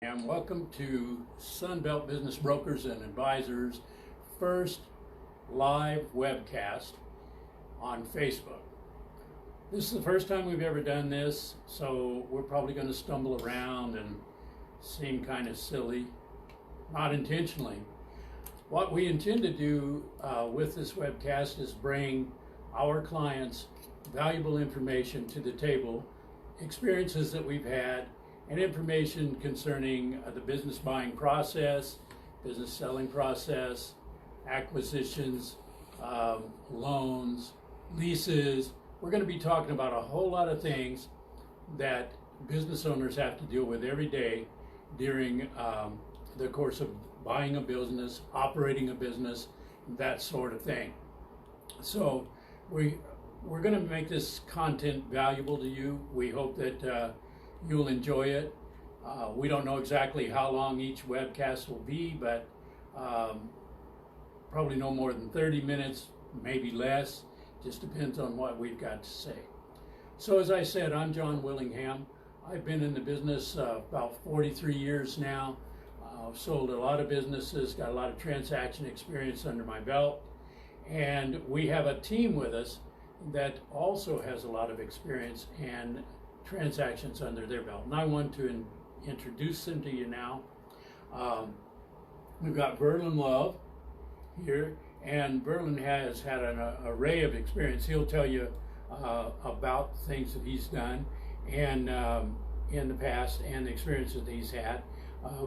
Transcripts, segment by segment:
And welcome to Sunbelt Business Brokers and Advisors' first live webcast on Facebook. This is the first time we've ever done this, so we're probably going to stumble around and seem kind of silly, not intentionally. What we intend to do with this webcast is bring our clients valuable information to the table, experiences that we've had, and information concerning the business buying process, business selling process, acquisitions, loans, leases. We're going to be talking about a whole lot of things that business owners have to deal with every day during the course of buying a business, operating a business, that sort of thing. So we're going to make this content valuable to you. We hope that you'll enjoy it. We don't know exactly how long each webcast will be, but probably no more than 30 minutes, maybe less. Just depends on what we've got to say. So as I said, I'm John Willingham. I've been in the business about 43 years now. I've sold a lot of businesses, got a lot of transaction experience under my belt, and we have a team with us that also has a lot of experience and transactions under their belt, and I want to introduce them to you now. We've got Verlin Love here, and Verlin has had an array of experience. He'll tell you about things that he's done and in the past and the experiences that he's had.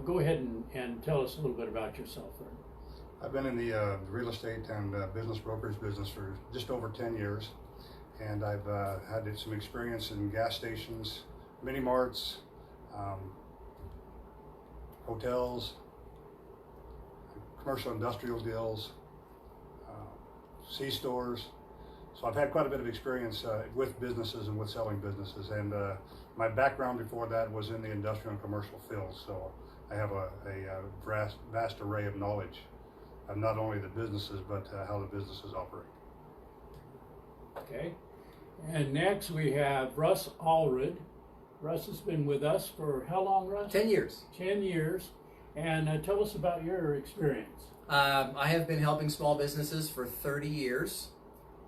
Go ahead and tell us a little bit about yourself, Verlin. I've been in the real estate and business brokerage business for just over 10 years. And I've had some experience in gas stations, mini marts, hotels, commercial industrial deals, C-stores. So I've had quite a bit of experience with businesses and with selling businesses. And my background before that was in the industrial and commercial field. So I have a vast array of knowledge of not only the businesses, but how the businesses operate. Okay. And next we have Russ Allred. Russ has been with us for how long, Russ? 10 years. 10 years. And tell us about your experience. I have been helping small businesses for 30 years.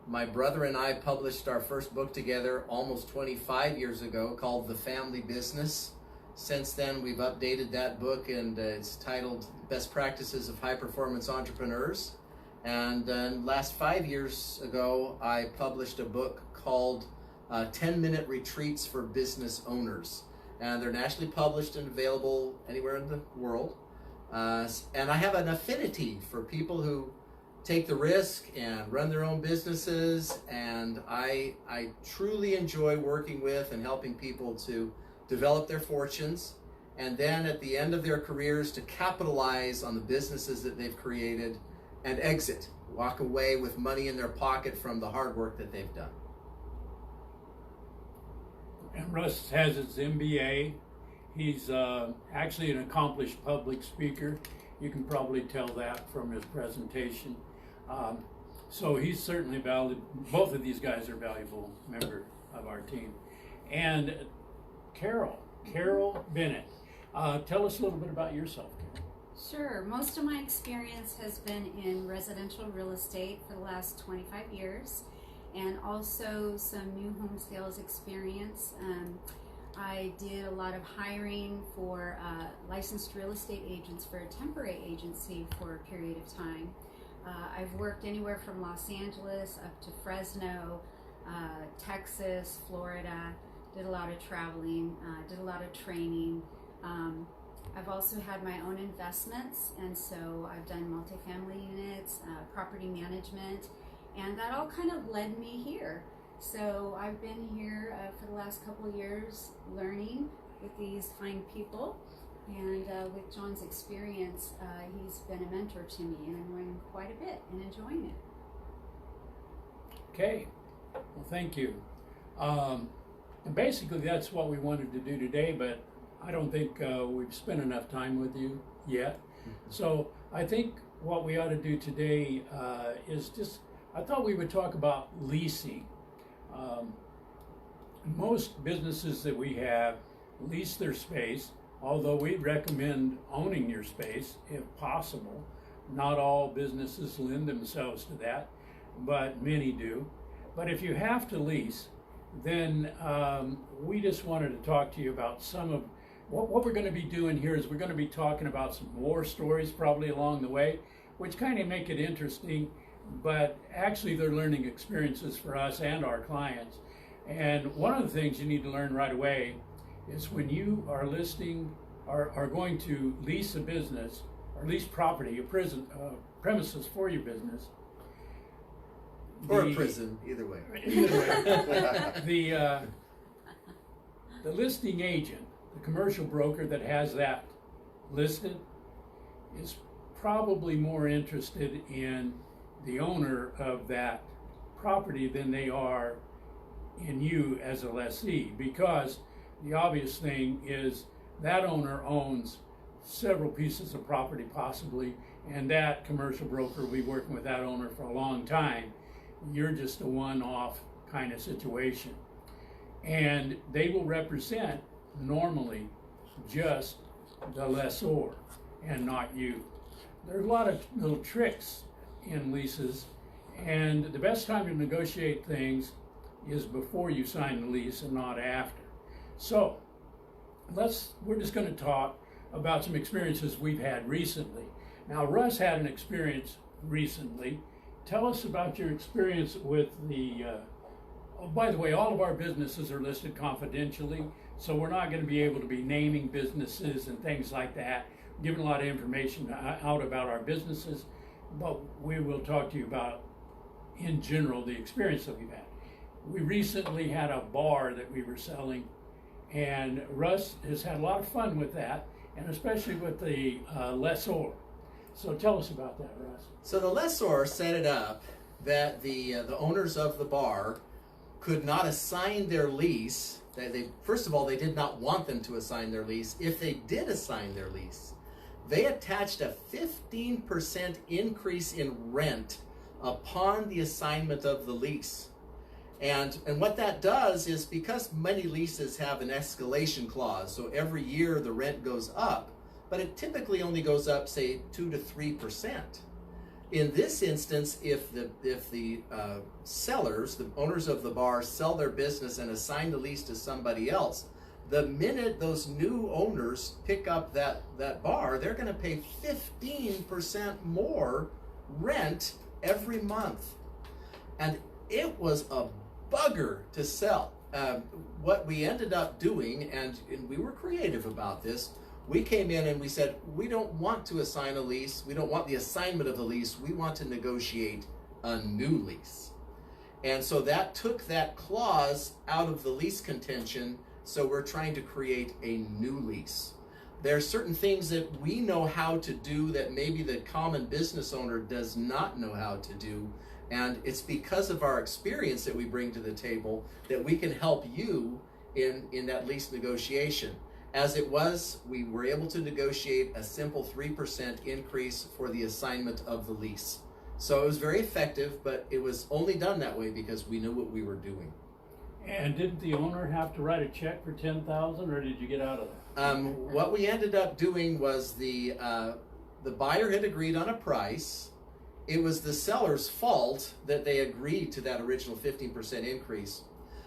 My brother and I published our first book together almost 25 years ago called The Family Business. Since then, we've updated that book, and it's titled Best Practices of High Performance Entrepreneurs. And last 5 years ago, I published a book called 10-Minute Retreats for Business Owners. And they're nationally published and available anywhere in the world. And I have an affinity for people who take the risk and run their own businesses. And I truly enjoy working with and helping people to develop their fortunes. And then at the end of their careers to capitalize on the businesses that they've created and exit, walk away with money in their pocket from the hard work that they've done. And Russ has his MBA. He's actually an accomplished public speaker. You can probably tell that from his presentation. So he's certainly valuable. Both of these guys are valuable members of our team. And Carol Bennett. Tell us a little bit about yourself, Carol. Sure. Most of my experience has been in residential real estate for the last 25 years, and also some new home sales experience. I did a lot of hiring for licensed real estate agents for a temporary agency for a period of time. I've worked anywhere from Los Angeles up to Fresno, Texas, Florida, did a lot of traveling, did a lot of training. I've also had my own investments, and so I've done multifamily units, property management, and that all kind of led me here. So I've been here for the last couple of years learning with these fine people, and with John's experience, he's been a mentor to me, and I'm learning quite a bit and enjoying it. Okay, well, thank you. And basically that's what we wanted to do today, but I don't think we've spent enough time with you yet. So I think what we ought to do today is I thought we would talk about leasing. Most businesses that we have lease their space although we recommend owning your space if possible. Not all businesses lend themselves to that, but many do. But if you have to lease, then we just wanted to talk to you about some of what we're going to be doing here. Is we're going to be talking about some war stories probably along the way, which kind of make it interesting, but actually they're learning experiences for us and our clients. And one of the things you need to learn right away is when you are listing or are going to lease a business or lease property, premises for your business, Or a prison, either way. the listing agent, the commercial broker that has that listed, is probably more interested in the owner of that property than they are in you as a lessee, because the obvious thing is that owner owns several pieces of property possibly, and that commercial broker will be working with that owner for a long time. You're just a one-off kind of situation. And they will represent normally just the lessor and not you. There's a lot of little tricks in leases, and the best time to negotiate things is before you sign the lease and not after. So we're just going to talk about some experiences we've had recently. Now, Russ had an experience recently. Tell us about your experience with the, oh, by the way, all of our businesses are listed confidentially, so we're not going to be able to be naming businesses and things like that, giving a lot of information out about our businesses, but we will talk to you about, in general, the experience that we've had. We recently had a bar that we were selling, and Russ has had a lot of fun with that, and especially with the lessor. So tell us about that, Russ. So the lessor set it up that the owners of the bar could not assign their lease. First of all, they did not want them to assign their lease. If they did assign their lease, they attached a 15% increase in rent upon the assignment of the lease. And what that does is, because many leases have an escalation clause, so every year the rent goes up, but it typically only goes up, say, 2 to 3%. In this instance, if the sellers, the owners of the bar, sell their business and assign the lease to somebody else, the minute those new owners pick up that bar, they're going to pay 15% more rent every month. And it was a bugger to sell. What we ended up doing, and we were creative about this, we came in and we said, we don't want to assign a lease. We don't want the assignment of the lease. We want to negotiate a new lease. And so that took that clause out of the lease contention. So we're trying to create a new lease. There are certain things that we know how to do that maybe the common business owner does not know how to do. And it's because of our experience that we bring to the table that we can help you in that lease negotiation. As it was, we were able to negotiate a simple 3% increase for the assignment of the lease. So it was very effective, but it was only done that way because we knew what we were doing. And didn't the owner have to write a check for $10,000, or did you get out of that? What we ended up doing was the buyer had agreed on a price. It was the seller's fault that they agreed to that original 15% increase.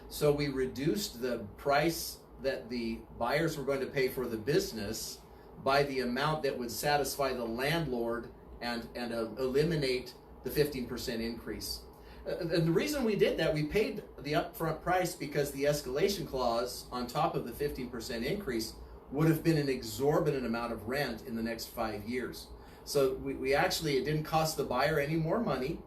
So we reduced the price that the buyers were going to pay for the business by the amount that would satisfy the landlord and eliminate the 15% increase. And the reason we did that, we paid the upfront price because the escalation clause on top of the 15% increase would have been an exorbitant amount of rent in the next 5 years. So we actually, it didn't cost the buyer any more money.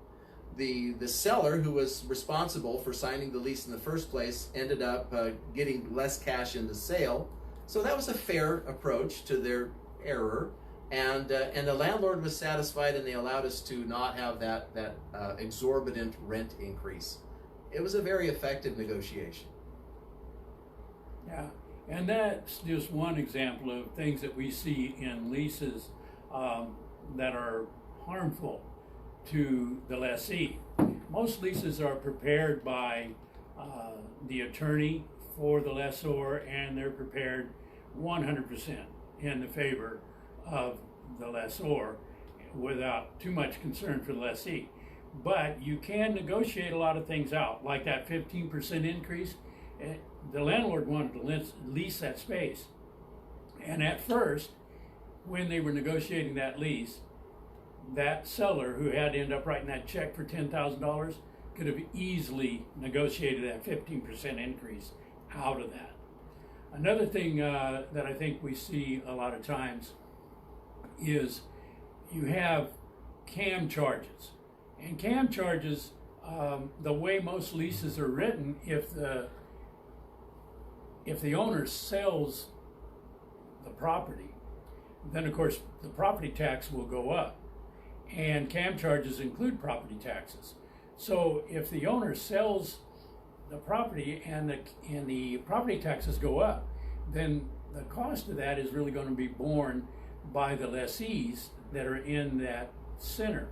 The seller, who was responsible for signing the lease in the first place, ended up getting less cash in the sale. So that was a fair approach to their error. And the landlord was satisfied, and they allowed us to not have that exorbitant rent increase. It was a very effective negotiation. Yeah, and that's just one example of things that we see in leases that are harmful to the lessee. Most leases are prepared by the attorney for the lessor, and they're prepared 100%. in the favor of the lessor without too much concern for the lessee. But you can negotiate a lot of things out, like that 15% increase. The landlord wanted to lease that space. And at first, when they were negotiating that lease, that seller who had to end up writing that check for $10,000 could have easily negotiated that 15% increase out of that. Another thing that I think we see a lot of times is you have CAM charges. And CAM charges, the way most leases are written, if the owner sells the property, then of course the property tax will go up. And CAM charges include property taxes. So if the owner sells the property and the property taxes go up, then the cost of that is really going to be borne by the lessees that are in that center.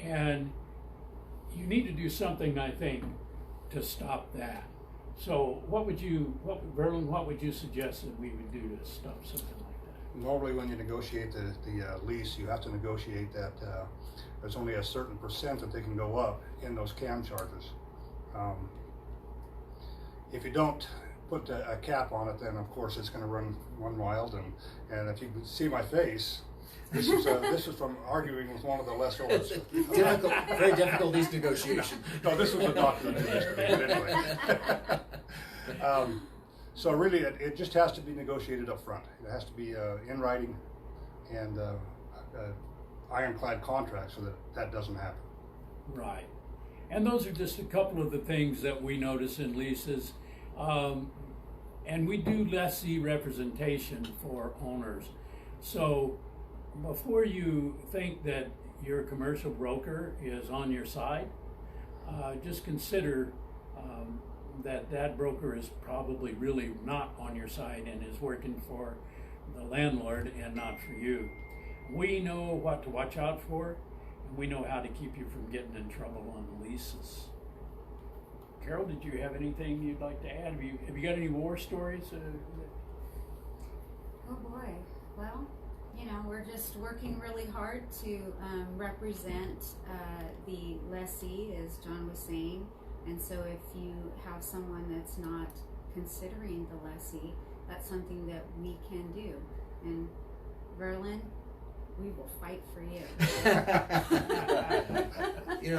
And you need to do something, I think, to stop that. So Verlin, what would you suggest that we would do to stop something like that? Normally when you negotiate the lease, you have to negotiate that there's only a certain percent that they can go up in those CAM charges. If you don't put a cap on it, then of course it's going to run wild. And if you can see my face, this is from arguing with one of the lessors. Difficult, very difficult lease negotiation. No, this was a document yesterday, but anyway. So really, it just has to be negotiated up front. It has to be in writing and ironclad contract so that doesn't happen. Right. And those are just a couple of the things that we notice in leases. And we do lessee representation for owners. So before you think that your commercial broker is on your side, just consider that broker is probably really not on your side and is working for the landlord and not for you. We know what to watch out for, and we know how to keep you from getting in trouble on the leases. Carol, did you have anything you'd like to add? Have you got any war stories? Oh boy. Well, we're just working really hard to represent the lessee, as John was saying. And so if you have someone that's not considering the lessee, that's something that we can do. And Verlin, we will fight for you.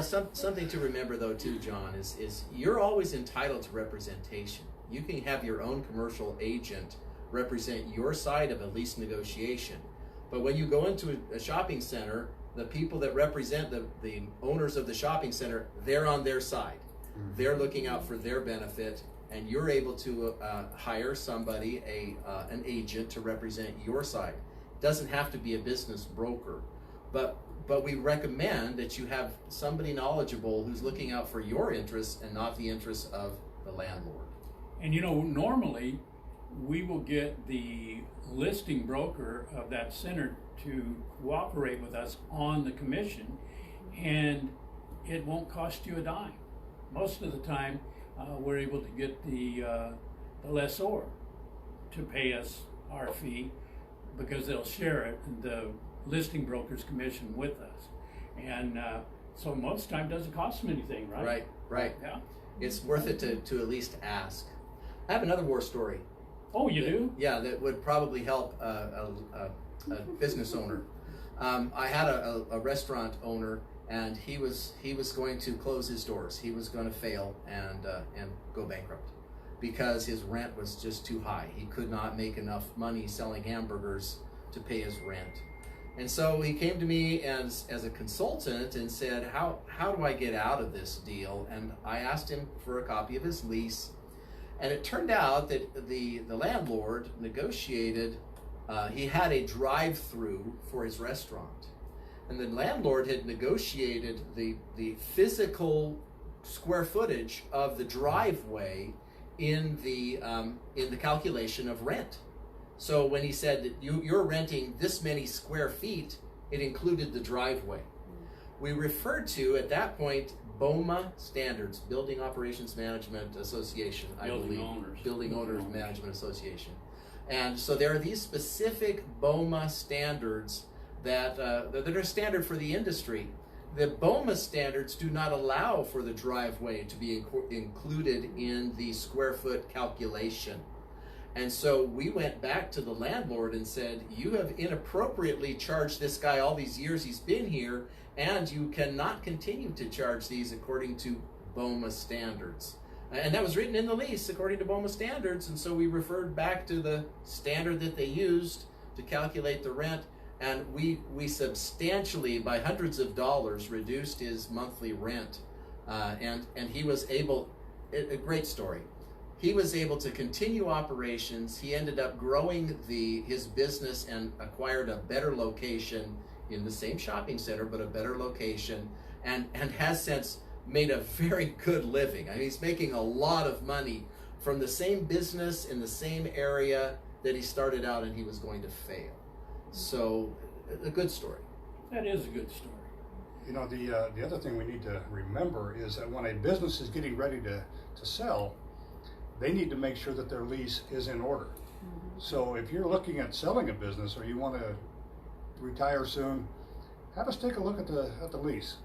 Something to remember though too, John, is you're always entitled to representation. You can have your own commercial agent represent your side of a lease negotiation. But when you go into a shopping center, the people that represent the owners of the shopping center, they're on their side. Mm-hmm. They're looking out for their benefit, and you're able to hire somebody, an agent, to represent your side. It doesn't have to be a business broker, but we recommend that you have somebody knowledgeable who's looking out for your interests and not the interests of the landlord. And normally we will get the listing broker of that center to cooperate with us on the commission, and it won't cost you a dime. Most of the time, we're able to get the lessor to pay us our fee because they'll share it, the listing broker's commission with us. And so most of the time it doesn't cost them anything, right? Right. Yeah. It's worth it to at least ask. I have another war story. Oh, you do? Yeah, that would probably help a business owner. I had a restaurant owner, and he was going to close his doors. He was going to fail and go bankrupt because his rent was just too high. He could not make enough money selling hamburgers to pay his rent. And so he came to me as a consultant and said, how do I get out of this deal? And I asked him for a copy of his lease. And it turned out that the landlord negotiated, he had a drive-through for his restaurant. And the landlord had negotiated the physical square footage of the driveway in the calculation of rent. So when he said that you're renting this many square feet, it included the driveway. We referred to, at that point, BOMA standards, Building Operations Management Association, I believe. Building Owners Management Association. And so there are these specific BOMA standards that are standard for the industry. The BOMA standards do not allow for the driveway to be included in the square foot calculation. And so we went back to the landlord and said, you have inappropriately charged this guy all these years he's been here, and you cannot continue to charge these according to BOMA standards. And that was written in the lease according to BOMA standards, and so we referred back to the standard that they used to calculate the rent, and we substantially, by hundreds of dollars, reduced his monthly rent. And he was able, a great story. He was able to continue operations. He ended up growing his business and acquired a better location in the same shopping center, but a better location, and has since made a very good living. I mean, he's making a lot of money from the same business in the same area that he started out and he was going to fail. So, a good story. That is a good story. You know, the other thing we need to remember is that when a business is getting ready to sell, they need to make sure that their lease is in order. So if you're looking at selling a business or you want to retire soon, have us take a look at the lease,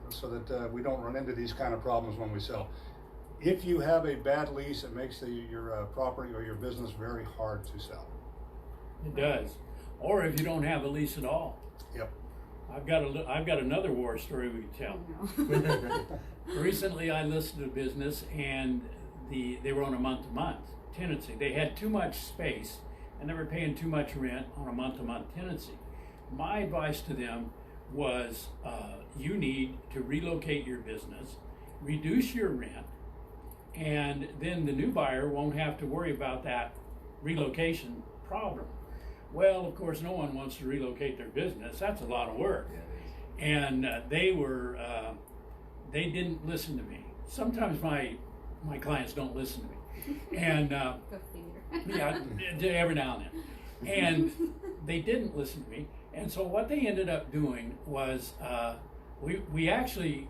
so that we don't run into these kind of problems when we sell. If you have a bad lease, it makes your property or your business very hard to sell. It does. Or if you don't have a lease at all. Yep. I've got another war story we can tell. Recently, I listed a business, and they were on a month-to-month tenancy. They had too much space, and they were paying too much rent on a month-to-month tenancy. My advice to them was, you need to relocate your business, reduce your rent, and then the new buyer won't have to worry about that relocation problem. Well, of course, no one wants to relocate their business. That's a lot of work. And they didn't listen to me. Sometimes my clients don't listen to me. And yeah, every now and then. And they didn't listen to me. And so what they ended up doing was, we actually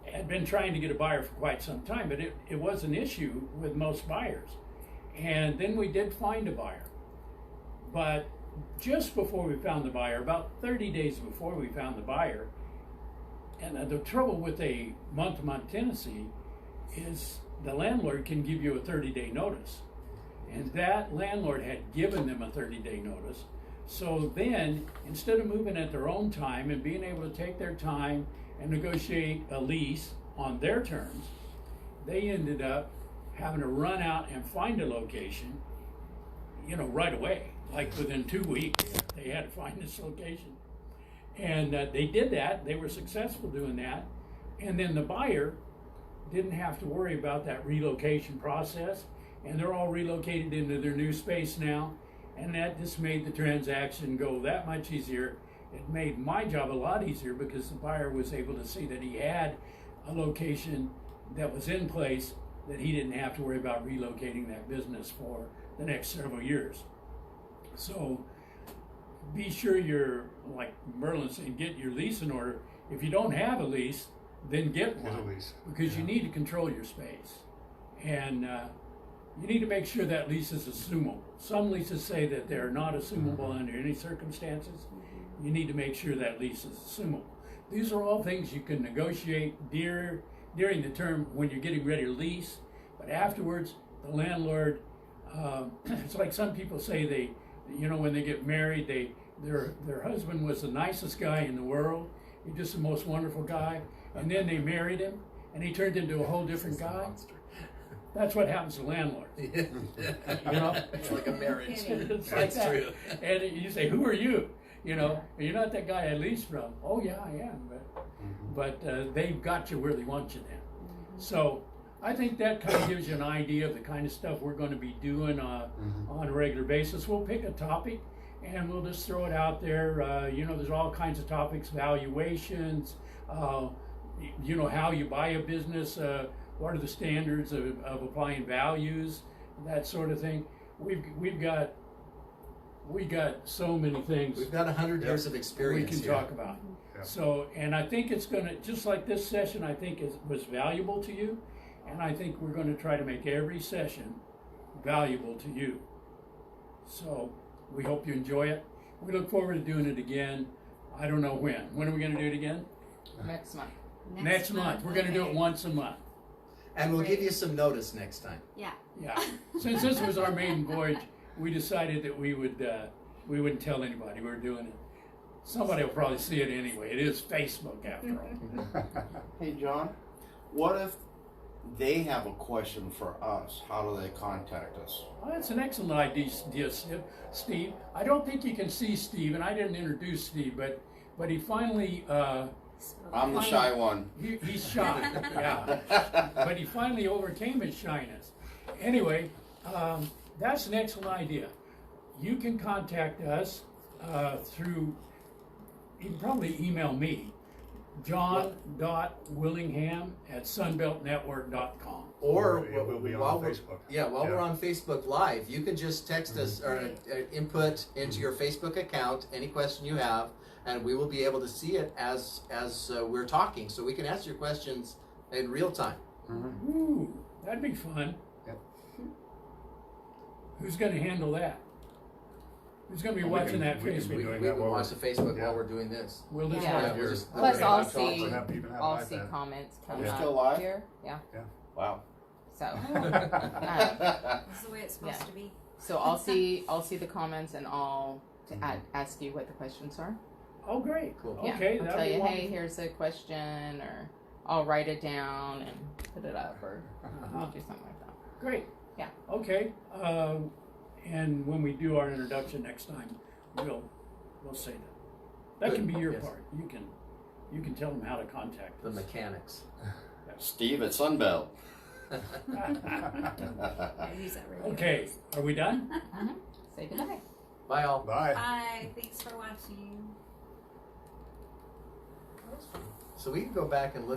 had been trying to get a buyer for quite some time, but it was an issue with most buyers. And then we did find a buyer. But just before we found the buyer, about 30 days before we found the buyer, and the trouble with a month-to-month tenancy is the landlord can give you a 30-day notice. And that landlord had given them a 30-day notice. So then, instead of moving at their own time and being able to take their time and negotiate a lease on their terms, they ended up having to run out and find a location, right away. Like within 2 weeks, they had to find this location. And they did that. They were successful doing that. And then the buyer didn't have to worry about that relocation process. And they're all relocated into their new space now. And that just made the transaction go that much easier. It made my job a lot easier because the buyer was able to see that he had a location that was in place, that he didn't have to worry about relocating that business for the next several years. So be sure you're, like Merlin saying, get your lease in order. If you don't have a lease, then get one. Get a lease. Because you need to control your space. And you need to make sure that lease is assumable. Some leases say that they're not assumable under any circumstances. You need to make sure that lease is assumable. These are all things you can negotiate during the term when you're getting ready to lease. But afterwards, the landlord, it's like some people say when they get married, their husband was the nicest guy in the world. He's just the most wonderful guy. And then they married him, and he turned into a whole different guy. That's what happens to landlords. It's like a marriage. It's like that. True. And you say, "Who are you?" You're not that guy I leased from. Oh yeah, I am. But they've got you where they want you then. So I think that kind of gives you an idea of the kind of stuff we're going to be doing on a regular basis. We'll pick a topic and we'll just throw it out there. There's all kinds of topics, valuations, how you buy a business, what are the standards of applying values, that sort of thing. We've got so many things. We've got 100 years of experience we can talk about. Yeah. So, and I think it's going to, just like this session, I think was valuable to you. And I think we're going to try to make every session valuable to you. So we hope you enjoy it. We look forward to doing it again. I don't know when. When are we going to do it again? Next month. Next month. We're going to do it once a month. And we'll give you some notice next time. Yeah. Yeah. Since this was our maiden voyage, we decided that we wouldn't tell anybody we were doing it. Somebody will probably see it anyway. It is Facebook after all. Hey, John, what if they have a question for us? How do they contact us? Well, that's an excellent idea, Steve. I don't think you can see Steve, and I didn't introduce Steve, but he finally I'm the shy one. he's shy, yeah. But he finally overcame his shyness. Anyway, that's an excellent idea. You can contact us through, you can probably email me, john.willingham@sunbeltnetwork.com. Or it will be on Facebook. While we're on Facebook Live, you can just text us or input into your Facebook account any question you have, and we will be able to see it as we're talking, so we can answer your questions in real time. Ooh, that'd be fun. Yep. Who's going to handle that? Who's going to be Well, we watching can- that we can Facebook? be We doing can that while watch the Facebook yeah. while we're doing this. We'll just Yeah. right Yeah, here. we'll just- Plus, Okay. I'll Laptop, see, or have- even have I'll an see iPad. comments come We're up still live? here. Yeah. Wow. So, This is the way it's supposed Yeah. to be. so I'll see the comments and I'll ask you what the questions are. Oh, great. Cool. Yeah. Okay, I'll that'd tell be you, hey, wonderful. here's a question, or I'll write it down and put it up, or we'll do something like that. Great. Yeah. Okay. And when we do our introduction next time, we'll say that. That can be your Yes. part. You can tell them how to contact The us. mechanics. Steve at Sunbelt. I use that really. Okay, are we done? Say goodbye. Bye all. Bye. Bye. Thanks for watching. So we can go back and look